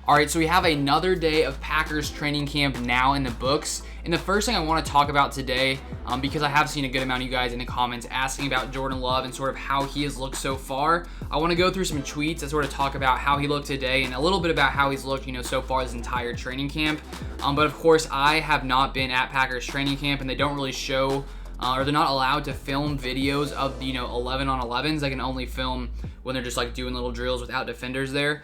All right, so we have another day of Packers training camp now in the books. And the first thing I want to talk about today, because I have seen a good amount of you guys in the comments asking about Jordan Love and sort of how he has looked so far, I want to go through some tweets that sort of talk about how he looked today and a little bit about how he's looked, so far this entire training camp. But of course, I have not been at Packers training camp, and they don't really show or they're not allowed to film videos of the 11-on-11s. They can only film when they're just like doing little drills without defenders there.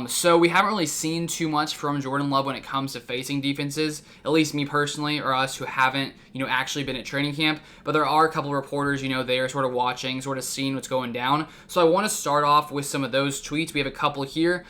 So we haven't really seen too much from Jordan Love when it comes to facing defenses, at least me personally, or us who haven't actually been at training camp. But there are a couple of reporters there sort of watching, sort of seeing what's going down. So I want to start off with some of those tweets. We have a couple here.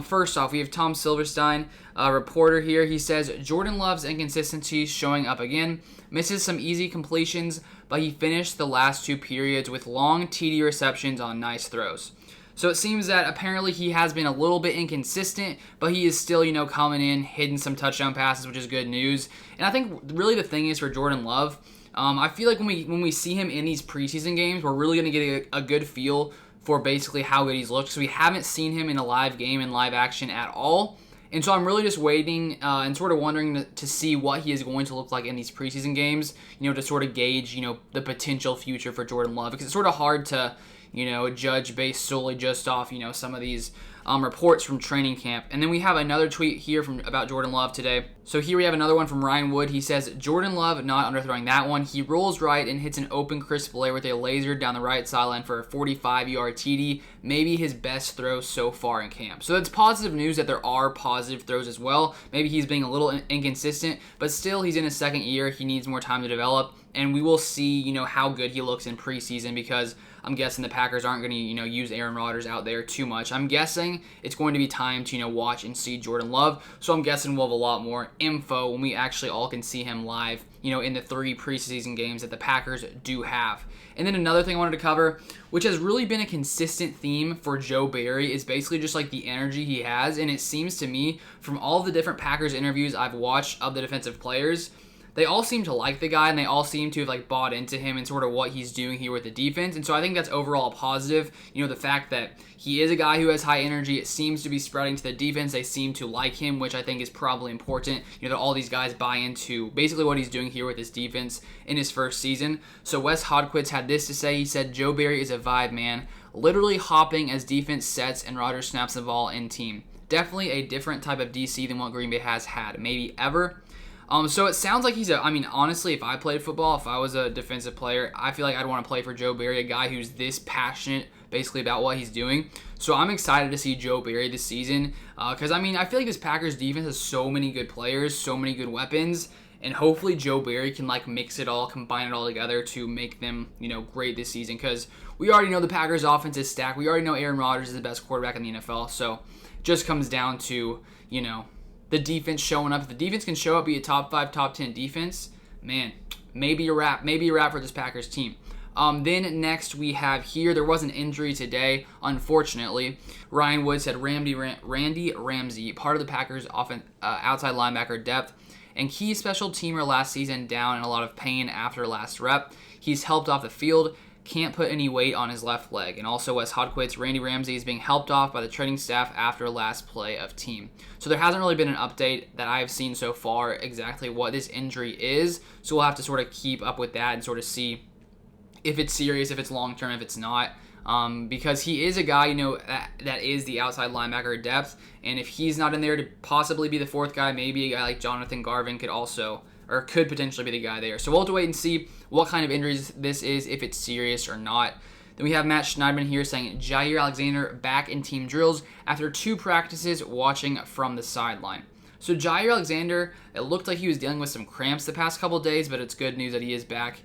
First off, we have Tom Silverstein, a reporter here. He says, Jordan Love's inconsistencies showing up again. Misses some easy completions, but he finished the last two periods with long TD receptions on nice throws. So it seems that apparently he has been a little bit inconsistent, but he is still, coming in, hitting some touchdown passes, which is good news. And I think really the thing is for Jordan Love, I feel like when we see him in these preseason games, we're really going to get a good feel for basically how good he's looked. So we haven't seen him in a live game, in live action at all. And so I'm really just waiting and sort of wondering to see what he is going to look like in these preseason games, to sort of gauge, the potential future for Jordan Love. Because it's sort of hard to, judge based solely just off, some of these reports from training camp. And then we have another tweet here about Jordan Love today. So here we have another one from Ryan Wood. He says, Jordan Love not underthrowing that one. He rolls right and hits an open crisp layer with a laser down the right sideline for a 45-yard TD. Maybe his best throw so far in camp. So that's positive news that there are positive throws as well. Maybe he's being a little inconsistent, but still he's in his second year. He needs more time to develop. And we will see, how good he looks in preseason, because I'm guessing the Packers aren't going to, use Aaron Rodgers out there too much. I'm guessing it's going to be time to, watch and see Jordan Love. So I'm guessing we'll have a lot more info when we actually all can see him live, in the 3 preseason games that the Packers do have. And then another thing I wanted to cover, which has really been a consistent theme for Joe Barry, is basically just like the energy he has. And it seems to me, from all the different Packers interviews I've watched of the defensive players, they all seem to like the guy, and they all seem to have bought into him and sort of what he's doing here with the defense. And so I think that's overall a positive. The fact that he is a guy who has high energy, it seems to be spreading to the defense. They seem to like him, which I think is probably important. That all these guys buy into basically what he's doing here with his defense in his first season. So Wes Hodquist had this to say. He said, Joe Barry is a vibe man, literally hopping as defense sets and Rodgers snaps the ball in team. Definitely a different type of DC than what Green Bay has had, maybe ever. So it sounds like honestly, if I played football, if I was a defensive player, I feel like I'd want to play for Joe Barry, a guy who's this passionate basically about what he's doing. So I'm excited to see Joe Barry this season, because I feel like this Packers defense has so many good players, so many good weapons, and hopefully Joe Barry can mix it all, combine it all together to make them, great this season, because we already know the Packers offense is stacked. We already know Aaron Rodgers is the best quarterback in the NFL, so it just comes down to, the defense showing up. If the defense can show up, be a top 5, top 10 defense, man, maybe a wrap for this Packers team. Then next we have here, there was an injury today, unfortunately. Ryan Wood said Randy Ramsey, part of the Packers outside linebacker depth, and key special teamer last season, down in a lot of pain after last rep. He's helped off the field. Can't put any weight on his left leg. And also Wes Hodquist, Randy Ramsey is being helped off by the training staff after last play of team. So there hasn't really been an update that I've seen so far exactly what this injury is. So we'll have to sort of keep up with that and sort of see if it's serious, if it's long-term, if it's not. Because he is a guy, that is the outside linebacker depth. And if he's not in there to possibly be the fourth guy, maybe a guy like Jonathan Garvin could potentially be the guy there. So we'll have to wait and see what kind of injuries this is, if it's serious or not. Then we have Matt Schneidman here saying Jaire Alexander back in team drills after 2 practices watching from the sideline. So Jaire Alexander, it looked like he was dealing with some cramps the past couple days, but it's good news that he is back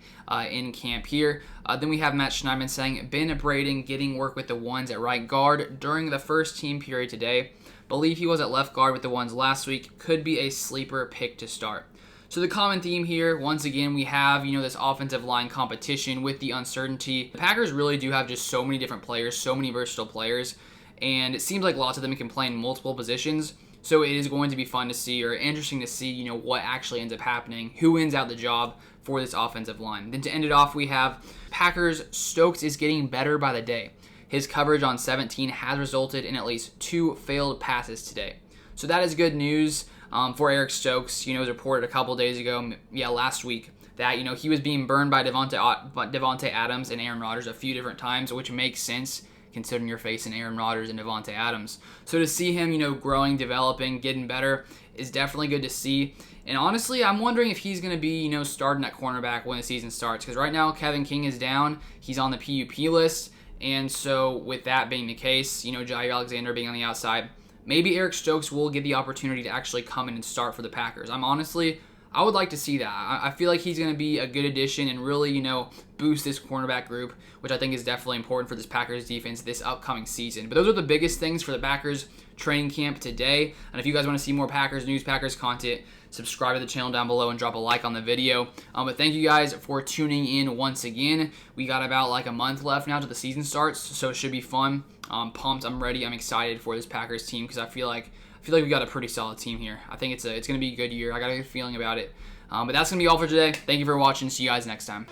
in camp here. Then we have Matt Schneidman saying Ben Braden getting work with the ones at right guard during the first team period today. Believe he was at left guard with the ones last week. Could be a sleeper pick to start. So the common theme here, once again, we have, this offensive line competition with the uncertainty. The Packers really do have just so many different players, so many versatile players, and it seems like lots of them can play in multiple positions. So it is going to be fun to see, or interesting to see, what actually ends up happening, who wins out the job for this offensive line. Then to end it off, we have Packers. Stokes is getting better by the day. His coverage on 17 has resulted in at least 2 failed passes today. So that is good news for Eric Stokes. You know, it was reported a couple days ago, last week, that, you know, he was being burned by Devontae Adams and Aaron Rodgers a few different times, which makes sense considering you're facing Aaron Rodgers and Devontae Adams. So to see him, you know, growing, developing, getting better is definitely good to see. And honestly, I'm wondering if he's going to be, you know, starting at cornerback when the season starts, because right now Kevin King is down. He's on the PUP list. And so with that being the case, you know, Jaire Alexander being on the outside, maybe Eric Stokes will get the opportunity to actually come in and start for the Packers. I would like to see that. I feel like he's going to be a good addition and really, you know, boost this cornerback group, which I think is definitely important for this Packers defense this upcoming season. But those are the biggest things for the Packers training camp today. And if you guys want to see more Packers news, Packers content, subscribe to the channel down below and drop a like on the video. But thank you guys for tuning in once again. We got about like a month left now till the season starts, so it should be fun. I'm pumped. I'm ready. I'm excited for this Packers team because I feel like we got a pretty solid team here. I think it's going to be a good year. I got a good feeling about it. But that's going to be all for today. Thank you for watching. See you guys next time.